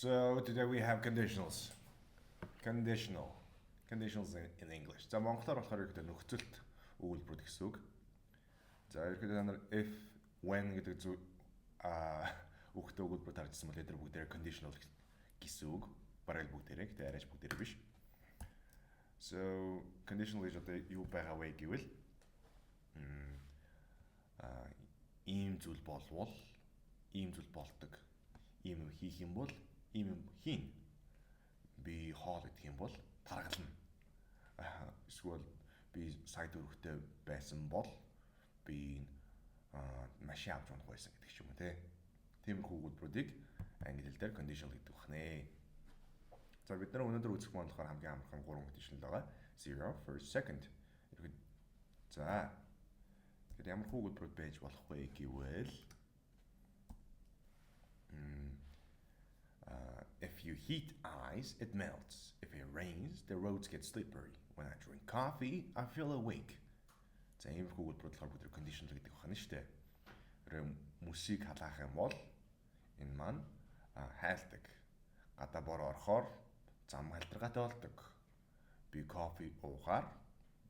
So today we have conditionals. Conditionals in English. За монголоор болохоор ерөөдөө нөхцөлт өгүүлбэрүүд гэсэн үг. За ерөөдөө та нар if, when гэдэг үг өгөхтэй өгүүлбэр таржсан бол эдгээр бүгдээрээ conditional гэсэн үг. Бараг бүгдээрээ гэдэг арайч бүгдээрээ биш. So conditional is одоо юу байгаа вэ гэвэл ийм зүйл болвол ийм зүйл болдог. Ийм юм хийх юм бол ийм юм хийн. Би хоол идэх юм бол таргална. Эсвэл би сая дөрөвтэй байсан бол би машин авч унах байсан гэдэг ч юм уу те. Тиймэрхүү өгүүлбэрүүдийг англи хэл дээр conditional гэдэг байна. За бид нар өнөөдөр үзэх маань болохоор хамгийн амархан 3 conditional байгаа. Zero, first, second. За тэгэхээр ямар өгүүлбэрүүд байж болох вэ гэвэл if you heat ice, it melts. If it rains, the roads get slippery. When I drink coffee, I feel awake. За ийм өгүүлбэрүүд болохоор бүгд conditional гэдэг байна шүү дээ. Мөсийг халаах юм бол энэ маань хайлтдаг. Гадаа бороо орохоор зам халтаргаатай болдог. Би кофе уухаар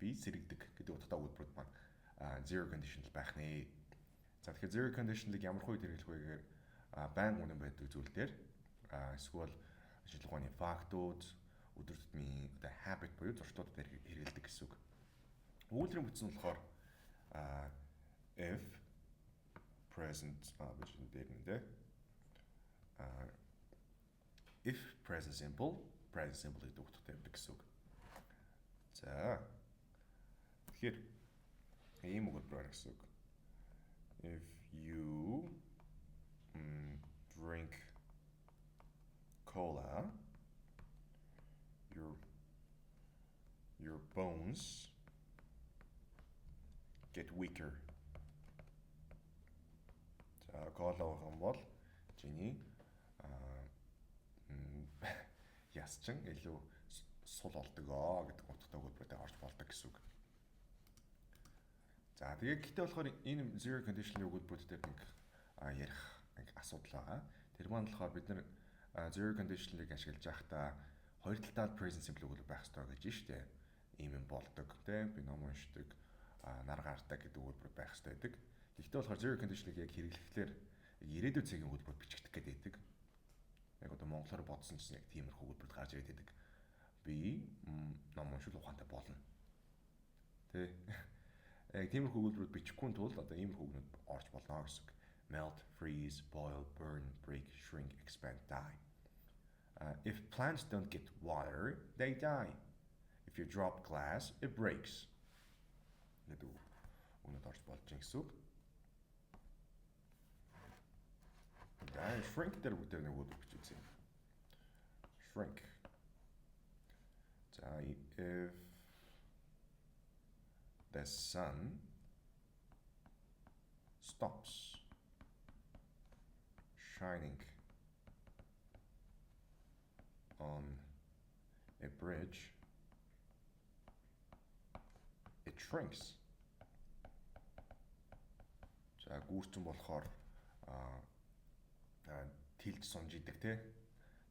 би сэрэгдэг гэдэг утгатай өгүүлбэрүүд маань zero conditional байх нэ. За тэгэхээр zero conditional-ыг ямар хувьд хэрэглэх вэ гэхээр байн үнэн байдаг зүйл дээр эсвэл ажиллагын фактууд өдөр тутмын одоо habit буюу зуршлууд дээр хэрэглэдэг гэсэн үг. Өгүүлбэрийн бүтэн нь болохоор if present бичэн дээр нэ if present simple гэдэг утгатай байдаг гэсэн үг. За тэгэхээр ийм өгүүлбэр гэсэн үг. If you drink cola, your bones get weaker. За кола уух юм бол чиний ясчин илүү сул болдгоо гэдэг утгатай өгүүлбэртэй орж болдог гэсэн үг. За тэгээд гэхдээ болохоор энэ zero conditional өгүүлбэрүүд дээр нэг ярих асуудал байгаа. Тэр маань болохоор бид нар zero conditional-ыг ашиглаж байхдаа хоёр талдаа present simple өгүүлбэр байх хэрэгтэй гэж байна шүү дээ. Ийм юм болдог тийм би ном уншдаг нар гардаг гэдэг өгүүлбэр байх хэрэгтэй байдаг. Гэхдээ болохоор zero conditional-ыг яг хэрэглэхлээр ирээдүйн цагийн өгүүлбэр бичигдэх гэдэг. Яг одоо монголоор бодсон чинь яг тиймэрхүү өгүүлбэрд гарч ирээд байдаг. Би ном уншил ухаантай болно. Тэ. Яг тиймэрхүү өгүүлбэрүүд бичихгүй тул одоо иймэрхүү үгнүүд орж болно гэсэн үг. Melt, freeze, boil, burn, break, shrink, expand, die. If plants don't get water, they die. If you drop glass, it breaks. Гэдэг үгнүүд орж болж байгаа гэсэн үг. За shrink дээр бүгд нэг үг бичсэн. Shrink. So if the sun stops shining on a bridge, it shrinks. За гүүрчэн болохоор тэлж сунж идэг те.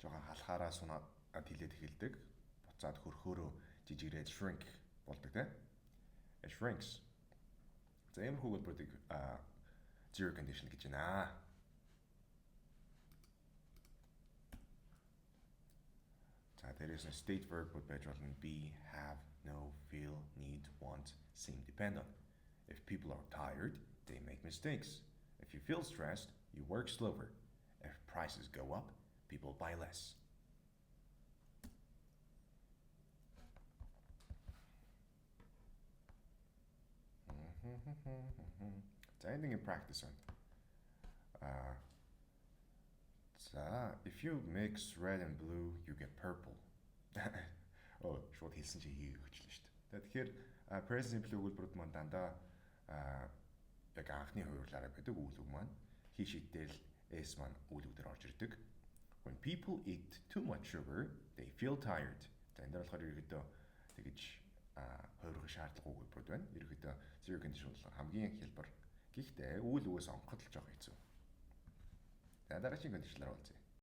Жохоо халахаараа сунаад тэлээд эхэлдэг. Буцаад хөрхөөрөө жижигрээд shrink болдог те. It shrinks. За ийм өгүүлбэрүүдийг zero conditional гэж байна. За there is a state verb would байж болно be, have, know, feel, need, want, seem, depend on. If people are tired, they make mistakes. If you feel stressed, you work slower. If prices go up, people buy less. It's anything in practice on. So if you mix red and blue, you get purple. Шууд хэлсэн чи хийгээчлээ шүү дээ. Тэгэхээр present simple өгүүлбэрүүд маань дандаа яг анхны хувирлаараа байдаг үйл үг маань he шийдэл s маань үйл үг дээр орж ирдэг. When people eat too much sugar, they feel tired. За энэ дээр болохоор ерөөдөө тэгэж хувирах шаардлага өгүүлбэрүүд байна. Ерөөдөө zero conditional хамгийн хэлбэр. Гэхдээ үйл үгээс онгоход л жоох хэцүү. За дараагийн conditional-аар уулзъя.